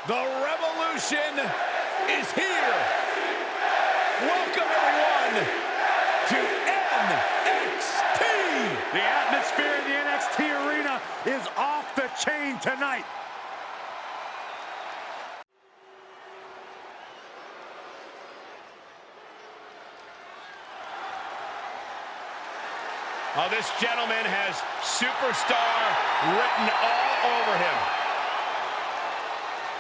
The revolution is here. Welcome, everyone, to NXT. The atmosphere in the NXT arena is off the chain tonight. Oh, this gentleman has superstar written all over him.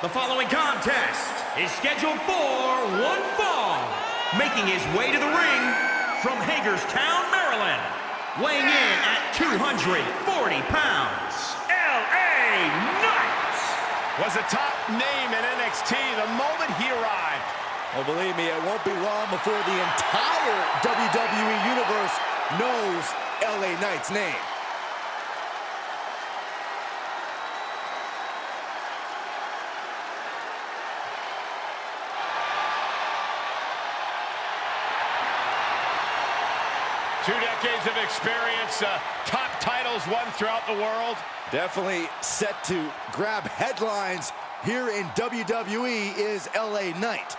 The following contest is scheduled for one fall. Making his way to the ring from Hagerstown, Maryland. Weighing in at 240 pounds, L.A. Knight. Was a top name in NXT the moment he arrived. Well, believe me, it won't be long before the entire WWE Universe knows LA Knight's name. Two decades of experience, top titles won throughout the world. Definitely set to grab headlines here in WWE is LA Knight.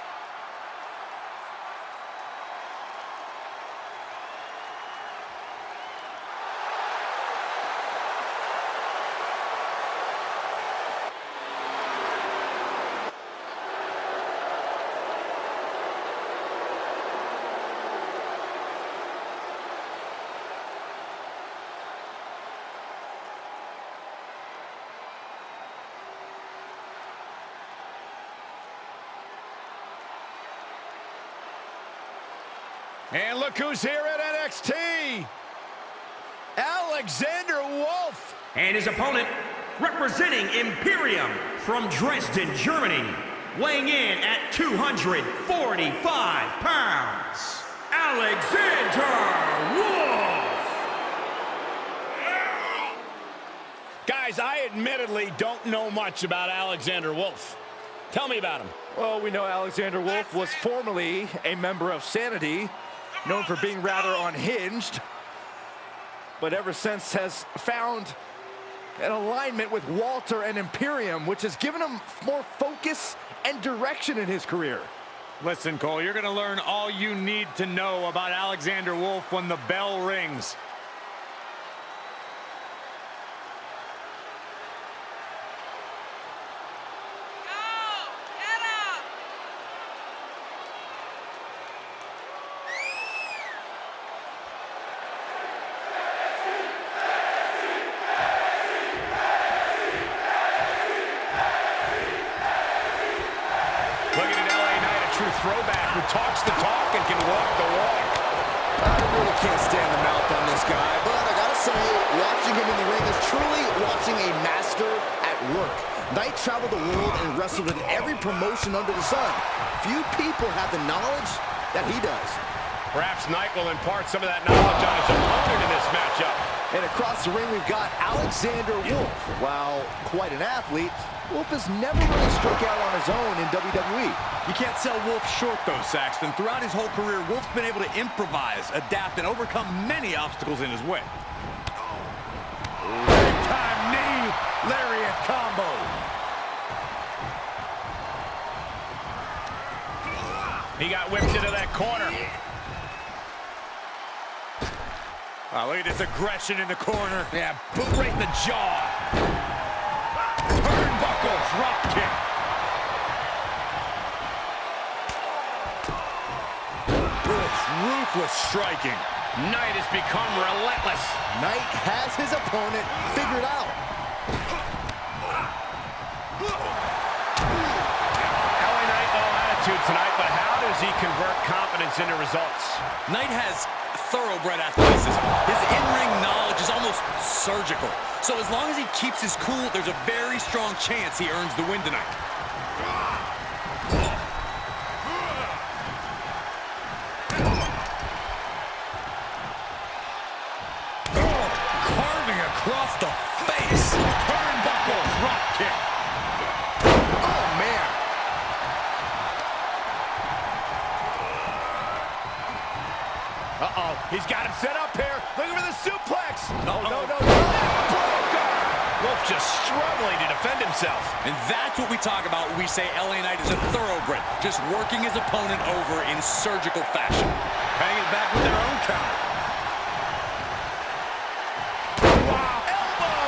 And look who's here at NXT. Alexander Wolf. And his opponent, representing Imperium from Dresden, Germany. Weighing in at 245 pounds, Alexander Wolf. Guys, I admittedly don't know much about Alexander Wolf. Tell me about him. Well, we know Alexander Wolf was formerly a member of Sanity, known for being rather unhinged, but ever since has found an alignment with Walter and Imperium, which has given him more focus and direction in his career. Listen, Cole, you're going to learn all you need to know about Alexander Wolf when the bell rings. Throwback who talks the talk and can walk the walk. I really can't stand the mouth on this guy, but I gotta say, watching him in the ring is truly watching a master at work. Knight traveled the world and wrestled in every promotion under the sun. Few people have the knowledge that he does. Perhaps Knight will impart some of that knowledge on his opponent in this matchup. And across the ring, we've got Alexander Wolf. While quite an athlete, Wolf has never really struck out on his own in WWE. You can't sell Wolf short, though, Saxton. Throughout his whole career, Wolf's been able to improvise, adapt, and overcome many obstacles in his way. Big-time knee lariat combo. He got whipped into that corner. Oh, look at this aggression in the corner. Yeah, boot right in the jaw. Turnbuckle drop kick. Ruthless striking. Knight has become relentless. Knight has his opponent figured out. LA Knight, all attitude tonight, but how does he convert confidence into results? Knight has thoroughbred athleticism. His in-ring knowledge is almost surgical. So as long as he keeps his cool, there's a very strong chance he earns the win tonight. Carving across the face. Turnbuckle drop kick. Oh, man. Uh-oh, he's got him set up here. Looking for the suplex. No. Broker. Will Wolf just struggling to defend himself. And that's what we talk about when we say LA Knight is a thoroughbred, just working his opponent over in surgical fashion. Hanging back with their own counter. Wow, elbow!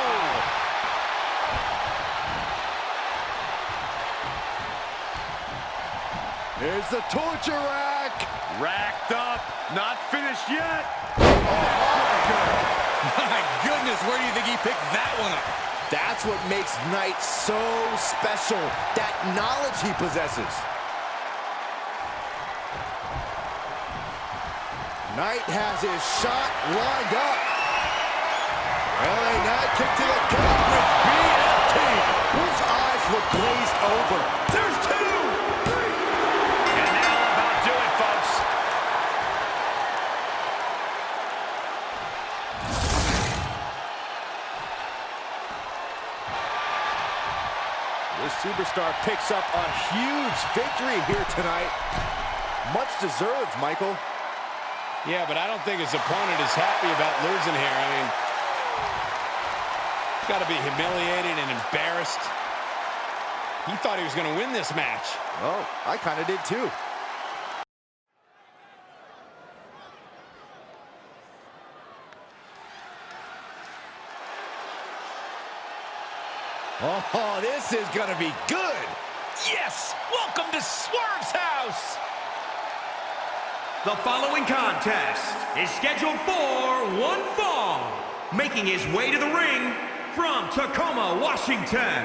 Here's the torture rack. Racked up, not finished yet. My goodness, where do you think he picked that one up? That's what makes Knight so special, that knowledge he possesses. Knight has his shot lined up. LA Knight kick to the gut with BFT. Wolf's eyes look glazed over. There's 2, 3. And that'll about do it, folks. This superstar picks up a huge victory here tonight. Much deserved, Michael. Yeah, but I don't think his opponent is happy about losing here. I mean, he's got to be humiliated and embarrassed. He thought he was going to win this match. Oh, I kind of did too. Oh, this is gonna be good. Yes! Welcome to Swerve's house! The following contest is scheduled for one fall. Making his way to the ring from Tacoma, Washington.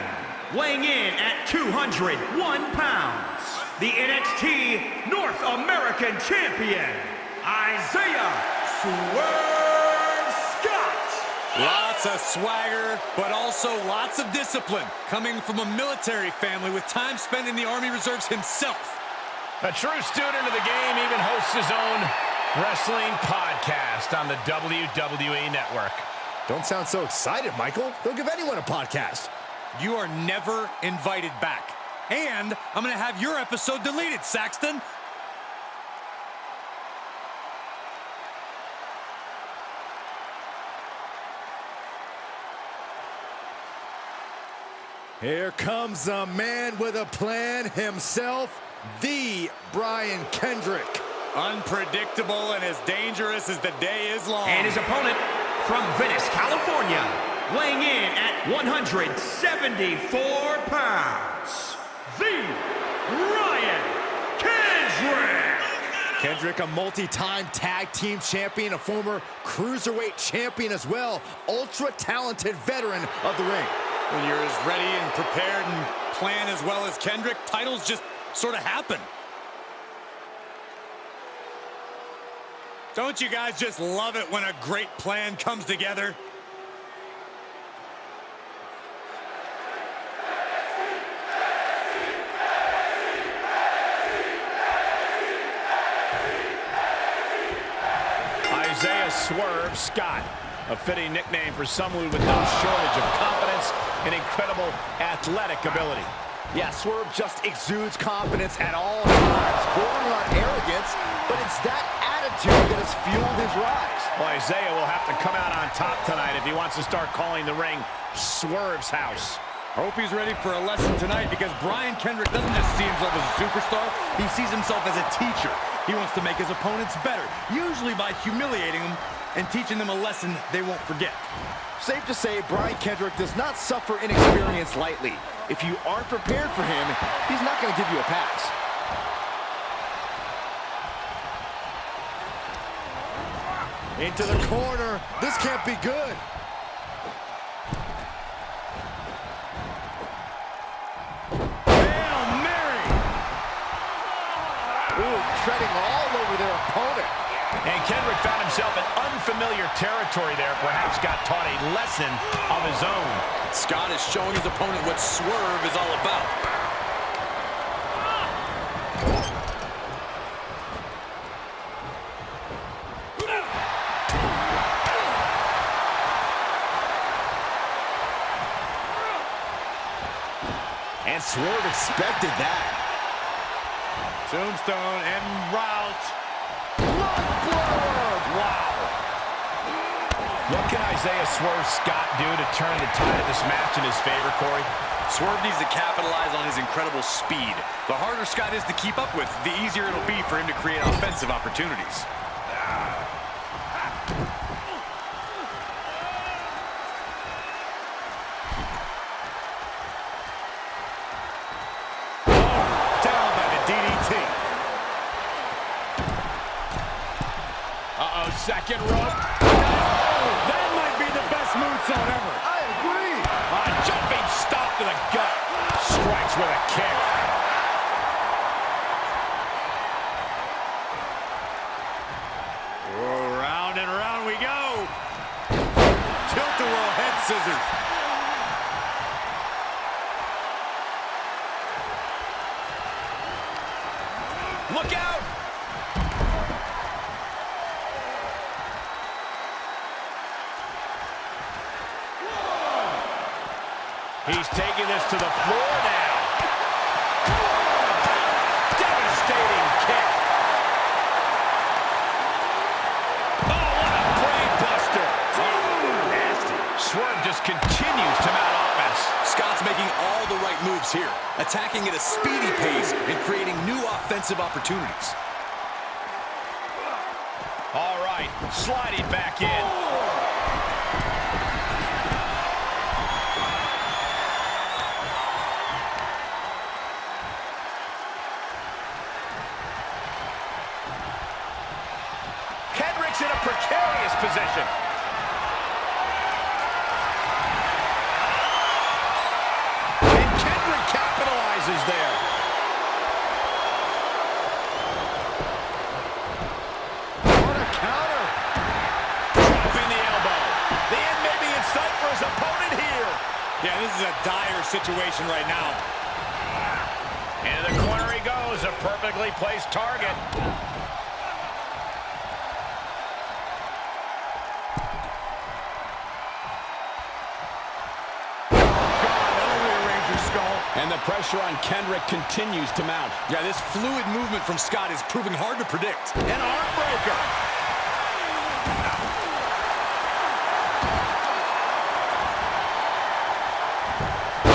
Weighing in at 201 pounds. The NXT North American Champion, Isaiah Swerve Scott. Lots of swagger, but also lots of discipline. Coming from a military family with time spent in the Army Reserves himself. A true student of the game, even hosts his own wrestling podcast on the WWE Network. Don't sound so excited, Michael. They'll give anyone a podcast. You are never invited back. And I'm going to have your episode deleted, Saxton. Here comes a man with a plan himself, the Brian Kendrick. Unpredictable and as dangerous as the day is long. And his opponent from Venice, California, weighing in at 174 pounds, the Brian Kendrick. Kendrick, a multi-time tag team champion, a former cruiserweight champion as well, ultra-talented veteran of the ring. When you're as ready and prepared and plan as well as Kendrick, titles just sort of happen. Don't you guys just love it when a great plan comes together? Isaiah Swerve Scott, a fitting nickname for someone with no shortage of confidence and incredible athletic ability. Yeah, Swerve just exudes confidence at all times, bordering on arrogance, but it's that attitude that has fueled his rise. Well, Isaiah will have to come out on top tonight if he wants to start calling the ring Swerve's house. I hope he's ready for a lesson tonight, because Brian Kendrick doesn't just see himself as a superstar, he sees himself as a teacher. He wants to make his opponents better, usually by humiliating them and teaching them a lesson they won't forget. Safe to say, Brian Kendrick does not suffer inexperience lightly. If you aren't prepared for him, he's not going to give you a pass. Into the corner. This can't be good. Hail Mary! Ooh, treading all over their opponent. And Kendrick found himself in unfamiliar territory there, perhaps got taught a lesson of his own. Scott is showing his opponent what Swerve is all about. And Swerve expected that. Tombstone en route. Wow. What can Isaiah Swerve Scott do to turn the tide of this match in his favor, Corey? Swerve needs to capitalize on his incredible speed. The harder Scott is to keep up with, the easier it'll be for him to create offensive opportunities. Down by the DDT. Uh-oh, second rope. That might be the best moonsault ever. I agree. A jumping stop to the gut. Strikes with a kick. Oh, round and round we go. Tilt-a-whirl head scissors. Look out! He's taking this to the floor now. Devastating kick. Oh, what a brain buster. Oh, nasty. Swerve just continues to mount offense. Scott's making all the right moves here, attacking at a speedy pace and creating new offensive opportunities. All right, sliding back in. Kendrick's in a precarious position. And Kendrick capitalizes there. What a counter. Dropping the elbow. The end may be in sight for his opponent here. Yeah, this is a dire situation right now. Into the corner he goes, a perfectly placed target. And the pressure on Kendrick continues to mount. Yeah, this fluid movement from Scott is proving hard to predict. An arm breaker.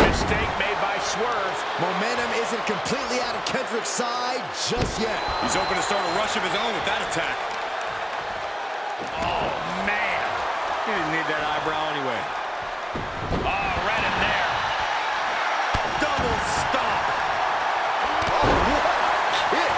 Mistake made by Swerve. Momentum isn't completely out of Kendrick's side just yet. He's hoping to start a rush of his own with that attack. Oh, man. He didn't need that eyebrow anyway. Oh, right in there. Double stomp. Oh, what a kick!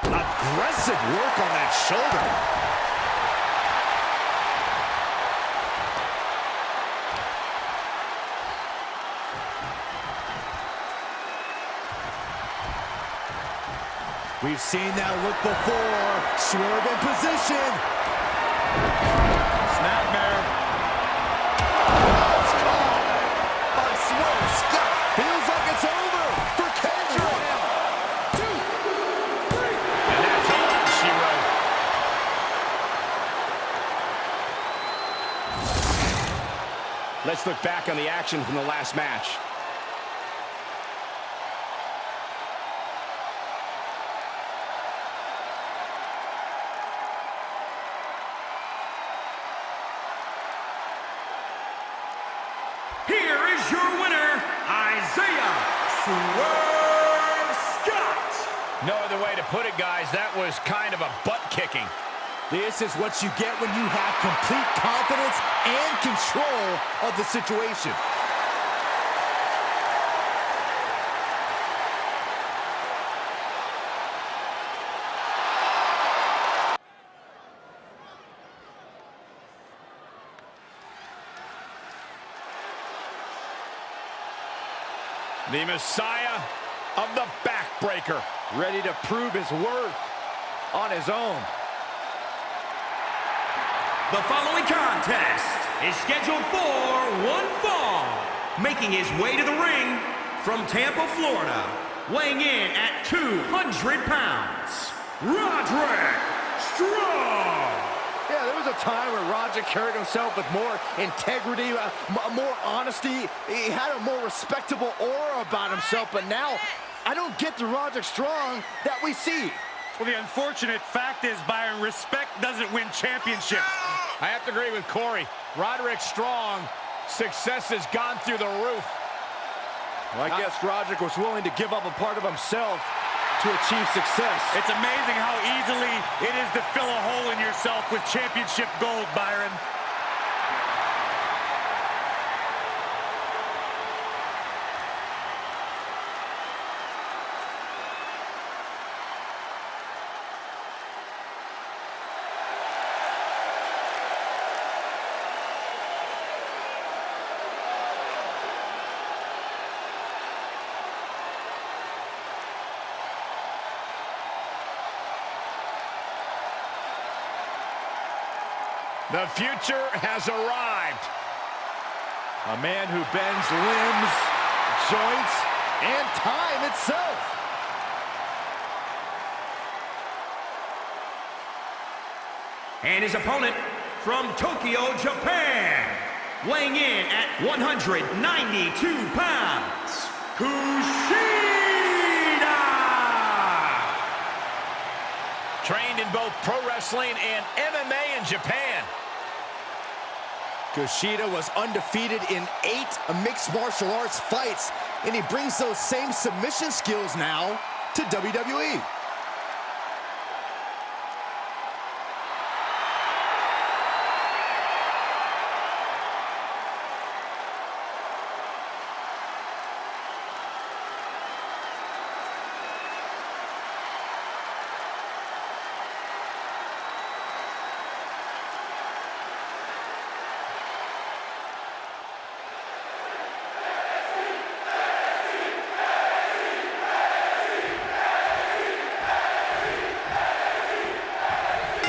Aggressive work on that shoulder. We've seen that look before. Swerve in position. Snapmare. It's caught by Swerve Scott. Feels like it's over for Kendrick. 1, 2, 3. And that's all she wrote. Let's look back on the action from the last match. Here is your winner, Isaiah Swerve Scott. No other way to put it, guys. That was kind of a butt-kicking. This is what you get when you have complete confidence and control of the situation. The Messiah of the backbreaker. Ready to prove his worth on his own. The following contest is scheduled for one fall. Making his way to the ring from Tampa, Florida, weighing in at 200 pounds, Roderick Strong. Yeah, there was a time where Roderick carried himself with more integrity, more honesty. He had a more respectable aura about himself, but now I don't get the Roderick Strong that we see. Well, the unfortunate fact is, Byron, respect doesn't win championships. I have to agree with Corey. Roderick Strong, success has gone through the roof. Well, I guess Roderick was willing to give up a part of himself to achieve success. It's amazing how easily it is to fill a hole in yourself with championship gold, Byron. The future has arrived. A man who bends limbs, joints, and time itself. And his opponent from Tokyo, Japan, weighing in at 192 pounds, Kushida! Trained in both pro wrestling and MMA in Japan. Kushida was undefeated in 8 mixed martial arts fights, and he brings those same submission skills now to WWE.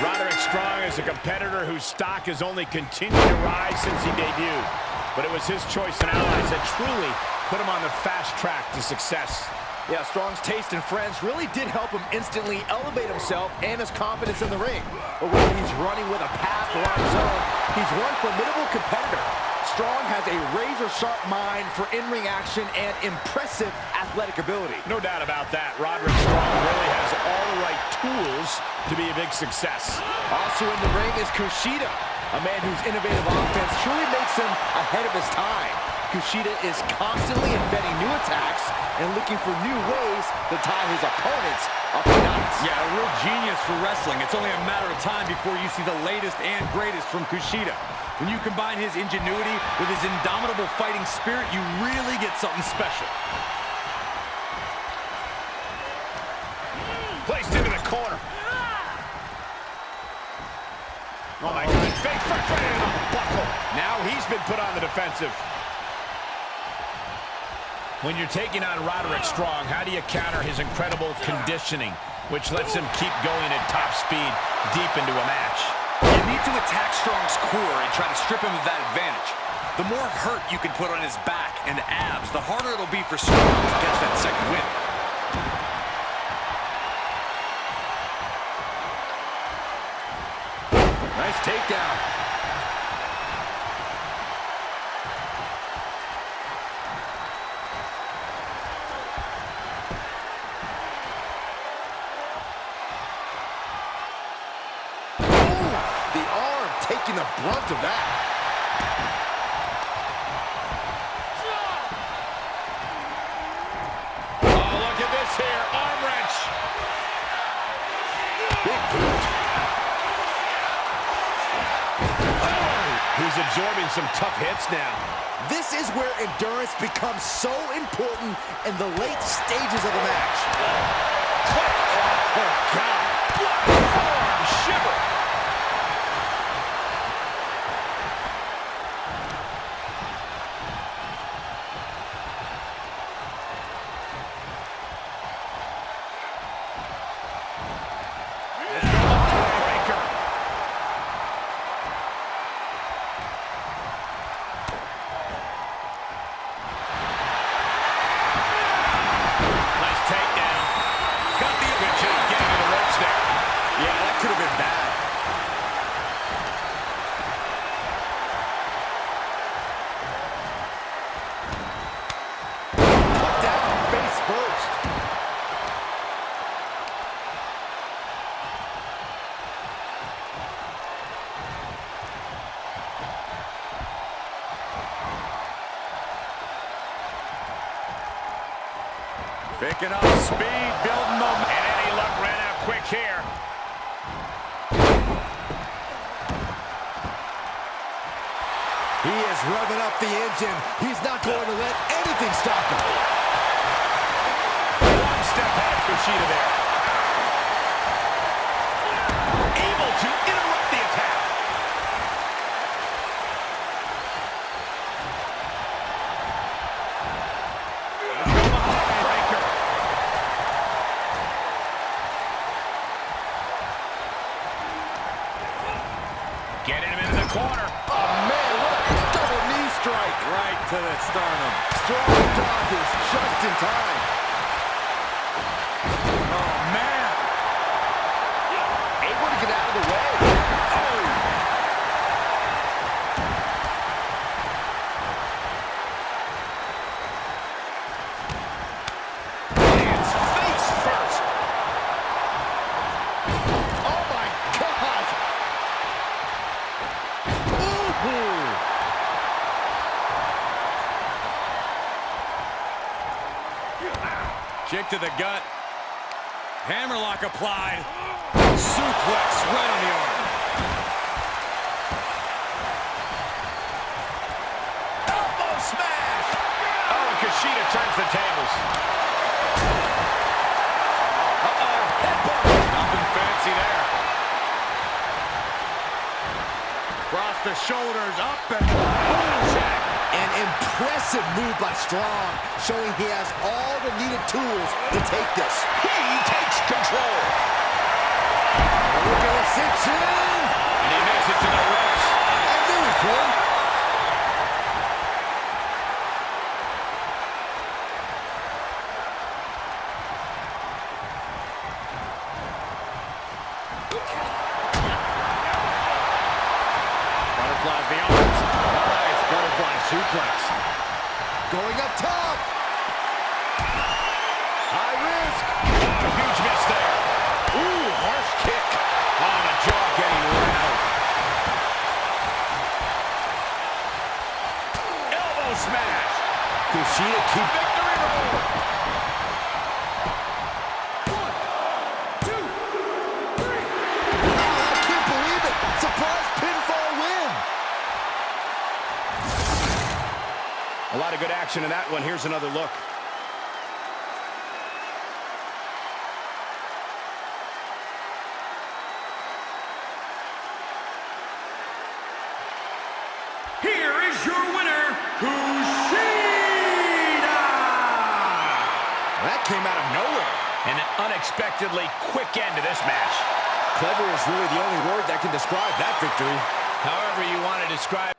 Roderick Strong is a competitor whose stock has only continued to rise since he debuted. But it was his choice and allies that truly put him on the fast track to success. Yeah, Strong's taste and friends really did help him instantly elevate himself and his confidence in the ring. But whether he's running with a path or on his own, he's one formidable competitor. Strong has a razor-sharp mind for in-ring action and impressive athletic ability. No doubt about that. Roderick Strong really has all the right tools to be a big success. Also in the ring is Kushida, a man whose innovative offense truly makes him ahead of his time. Kushida is constantly inventing new attacks and looking for new ways to tie his opponents up in knots. Yeah, a real genius for wrestling. It's only a matter of time before you see the latest and greatest from Kushida. When you combine his ingenuity with his indomitable fighting spirit, you really get something special. Placed into the corner. Oh my God, big first right into the buckle. Now he's been put on the defensive. When you're taking on Roderick Strong, how do you counter his incredible conditioning, which lets him keep going at top speed deep into a match? You need to attack Strong's core and try to strip him of that advantage. The more hurt you can put on his back and abs, the harder it'll be for Strong to catch that second win. Nice takedown. The arm taking the brunt of that. Oh, look at this here, arm wrench. Big boot. He's absorbing some tough hits now. This is where endurance becomes so important in the late stages of the match. Oh, God. Forearm shiver. Could have been bad. Picking up speed, building momentum. And any luck ran out quick here. He is revving up the engine. He's not going to let anything stop him. One step ahead of Kushida there. Able to interrupt the attack. Breaker. Getting him into the corner. Oh, man, what a double knee strike. Right to the sternum. Strong dodges just in time. Oh, man. Able to get out of the way. Oh. Lands face first. Oh, my God. Ooh. Kick to the gut. Hammerlock applied. Suplex right on the arm. Elbow smash. Oh, and Kushida turns the tables. Uh-oh. Headbutt. Nothing fancy there. Cross the shoulders, up and Check. An impressive move by Strong, showing he has all the needed tools to take this. He takes control. Look at the cinch-in. And he makes it to the ropes. I knew he could. Butterflies the arms. Nice butterfly suplex. Going up top. High risk. Oh, huge miss there. Ooh, harsh kick. Oh, the jaw getting rattled. Elbow smash. Kushida keeps Victory roll. I can't believe it. Surprise pinfall win. A lot of good action in that one. Here's another look. Here is your winner, Kushida! That came out of nowhere. And an unexpectedly quick end to this match. Clever is really the only word that can describe that victory. However you want to describe.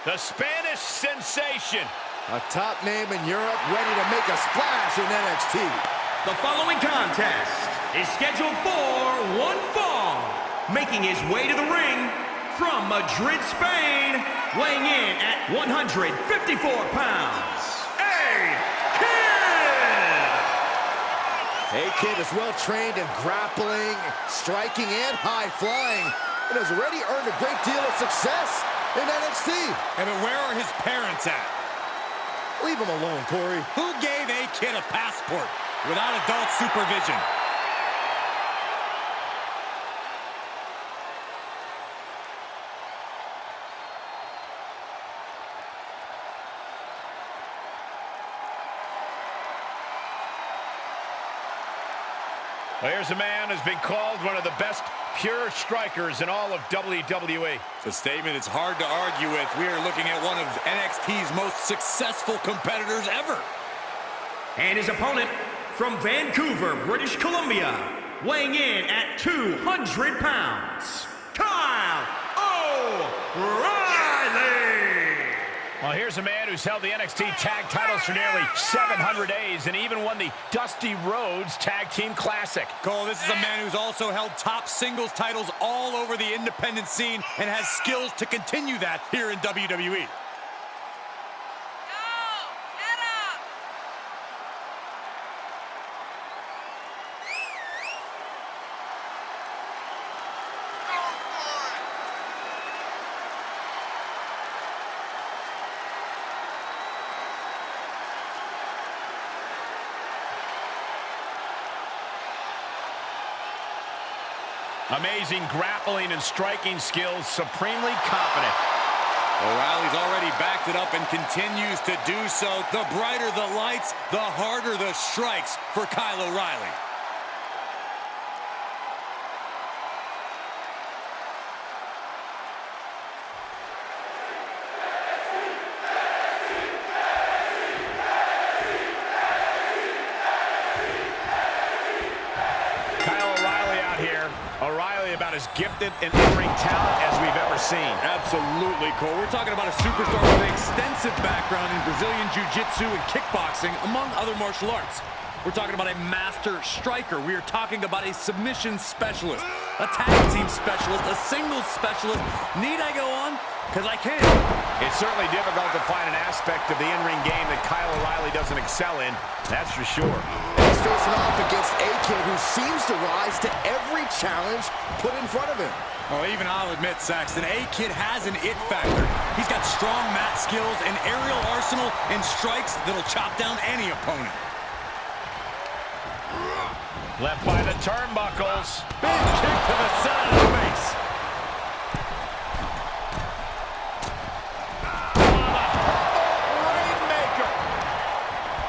The Spanish sensation. A top name in Europe ready to make a splash in NXT. The following contest is scheduled for one fall. Making his way to the ring from Madrid, Spain, weighing in at 154 pounds, A-Kid is well trained in grappling, striking, and high flying, and has already earned a great deal of success in NXT. But where are his parents at? Leave him alone, Corey. Who gave A-Kid a passport without adult supervision? Well, here's a man who's been called one of the best pure strikers in all of WWE. It's a statement it's hard to argue with. We are looking at one of NXT's most successful competitors ever. And his opponent from Vancouver, British Columbia, weighing in at 200 pounds, Kyle O'Reilly! Well, here's a man who's held the NXT tag titles for nearly 700 days and even won the Dusty Rhodes Tag Team Classic. Cole, this is a man who's also held top singles titles all over the independent scene and has skills to continue that here in WWE. Amazing grappling and striking skills, supremely confident. O'Reilly's already backed it up and continues to do so. The brighter the lights, the harder the strikes for Kyle O'Reilly. O'Reilly about as gifted and in-ring talent as we've ever seen. Absolutely, Cole. We're talking about a superstar with an extensive background in Brazilian Jiu-Jitsu and kickboxing, among other martial arts. We're talking about a master striker. We are talking about a submission specialist, a tag team specialist, a singles specialist. Need I go on? Because I can. It's certainly difficult to find an aspect of the in-ring game that Kyle O'Reilly doesn't excel in, that's for sure. He's facing off against a kid who seems to rise to every challenge put in front of him. Oh, even I'll admit, Saxton, A-Kid has an it factor. He's got strong mat skills, an aerial arsenal, and strikes that'll chop down any opponent. Left by the turnbuckles. Big kick to the side of the face.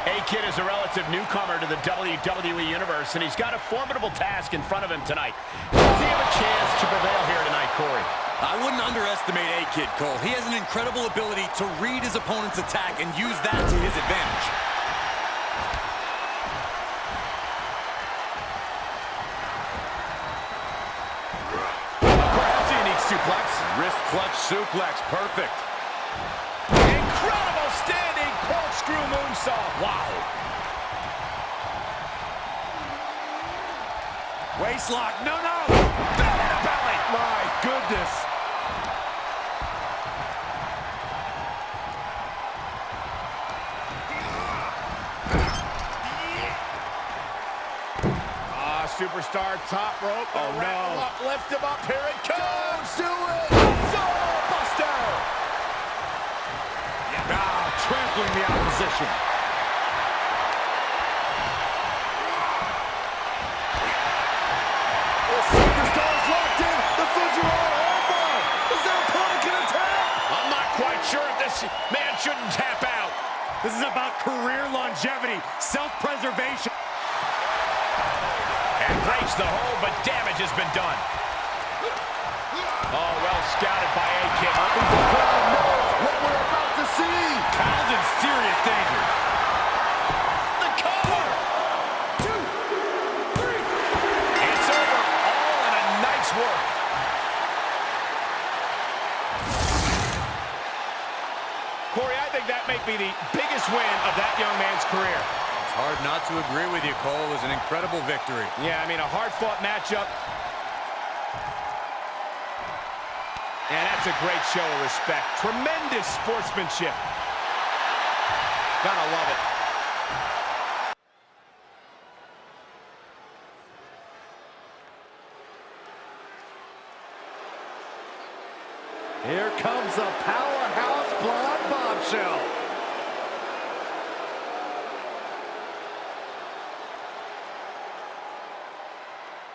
A-Kid is a relative newcomer to the WWE Universe, and he's got a formidable task in front of him tonight. Does he have a chance to prevail here tonight, Corey? I wouldn't underestimate A-Kid, Cole. He has an incredible ability to read his opponent's attack and use that to his advantage. Perhaps a unique suplex. Wrist clutch suplex, perfect. Incredible standing corkscrew moonsault. Wow. Waistlock, no. Belly to belly. My goodness. Superstar top rope. Oh, no. Up, lift him up. Here it comes. Do it. Buster. Trampling the opposition. The superstar's locked in. The Fujiwara elbow. Is their opponent going to tap? I'm not quite sure if this man shouldn't tap out. This is about career longevity, self-preservation. And breaks the hold, but damage has been done. Oh, well scouted by A-Kid. I think the crowd knows what we're about to see. Kyle's in serious danger. The cover. 2, 3. It's over. All in a night's work. Corey, I think that may be the biggest win of that young man's career. Hard not to agree with you, Cole. It was an incredible victory. Yeah, I mean, a hard-fought matchup. And that's a great show of respect. Tremendous sportsmanship. Gotta love it. Here comes the powerhouse blonde bombshell.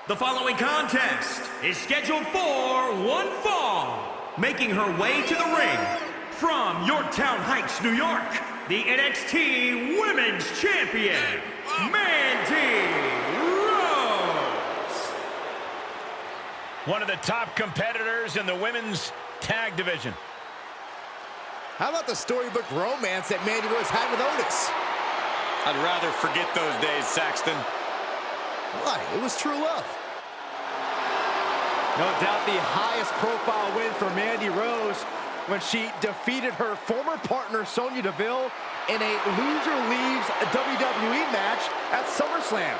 The following contest is scheduled for one fall. Making her way to the ring from Yorktown Heights, New York, the NXT Women's Champion, Mandy Rose. One of the top competitors in the women's tag division. How about the storybook romance that Mandy Rose had with Otis? I'd rather forget those days, Saxton. Why? It was true love. No doubt the highest profile win for Mandy Rose when she defeated her former partner Sonya Deville in a loser leaves WWE match at SummerSlam.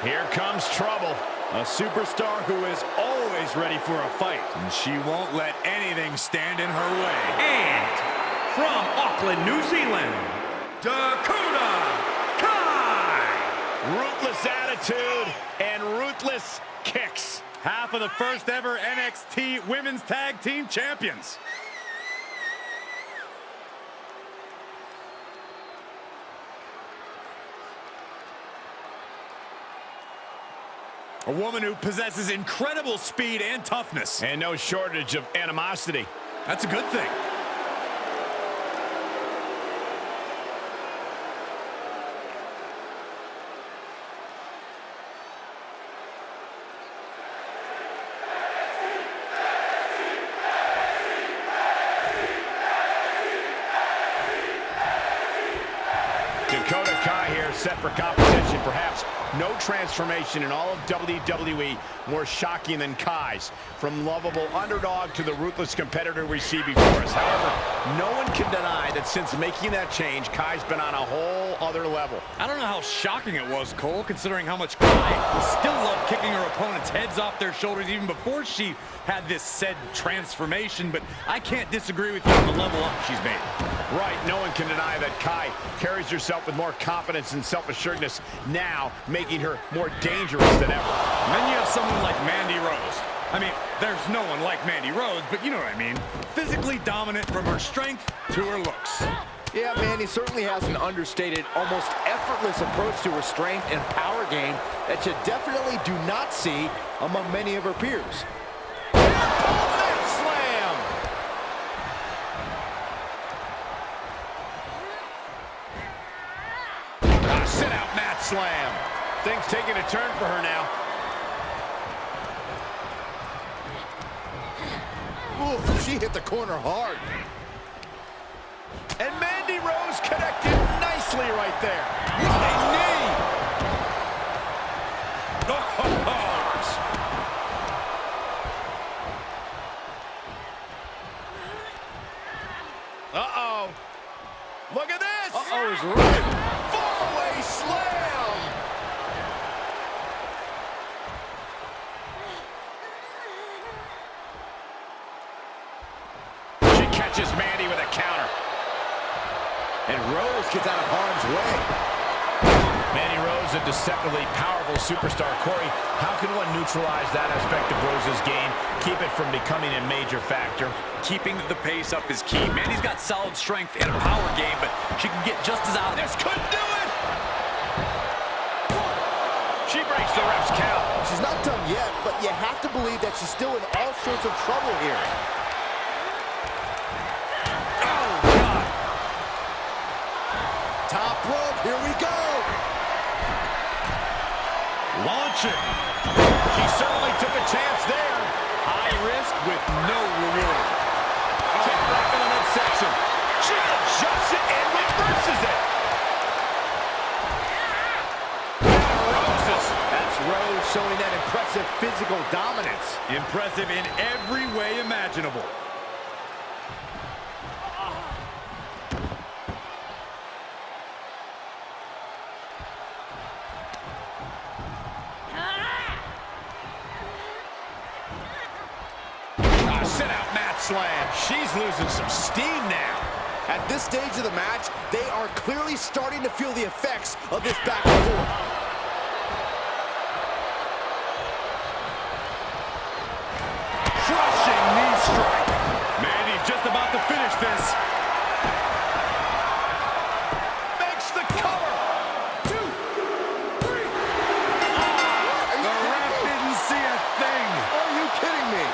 Here comes trouble. A superstar who is always ready for a fight. And she won't let anything stand in her way. And from Auckland, New Zealand, Dakota Kai. Ruthless attitude and ruthless kicks. Half of the first ever NXT Women's Tag Team Champions. A woman who possesses incredible speed and toughness. And no shortage of animosity. That's a good thing. Dakota Kai here, set for competition. Perhaps no transformation in all of WWE more shocking than Kai's. From lovable underdog to the ruthless competitor we see before us. However, no one can deny that since making that change, Kai's been on a whole other level. I don't know how shocking it was, Cole, considering how much Kai still loved kicking her opponent's heads off their shoulders even before she had this said transformation, but I can't disagree with you on the level up she's made. Right, no one can deny that Kai carries herself with more confidence and self-assuredness now, making her more dangerous than ever. And then you have someone like Mandy Rose. I mean, there's no one like Mandy Rose, but you know what I mean. Physically dominant from her strength to her looks. Yeah, Mandy certainly has an understated, almost effortless approach to her strength and power game that you definitely do not see among many of her peers. Slam! Sit-out mat slam. Things taking a turn for her now. Ooh, she hit the corner hard. And Mandy Rose connected nicely right there. What a knee! Uh-oh. Look at this! Uh-oh is right. Fallaway slam! She catches Mandy with a counter. And Rose gets out of harm's way. Mandy Rose, a deceptively powerful superstar. Corey, how can one neutralize that aspect of Rose's game, keep it from becoming a major factor? Keeping the pace up is key. Mandy's got solid strength and a power game, but she can get just as out of This could do it! She breaks the ref's count. She's not done yet, but you have to believe that she's still in all sorts of trouble here. Oh, God! Top rope, here we go. Launching. She certainly took a chance there. High risk with no reward. Kick back in the midsection. She adjusts it and reverses it. That's Rose showing that impressive physical dominance. Impressive in every way imaginable. Sit-out mat slam. She's losing some steam now. At this stage of the match, they are clearly starting to feel the effects of this back and forth. Crushing knee strike. Mandy's just about to finish this. Makes the cover. 2, 3. The ref didn't see a thing. Are you kidding me?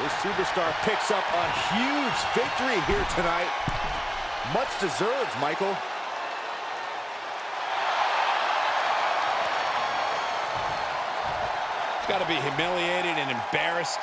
This superstar picks up a huge victory here tonight. Much deserved, Michael. Got to be humiliated and embarrassed.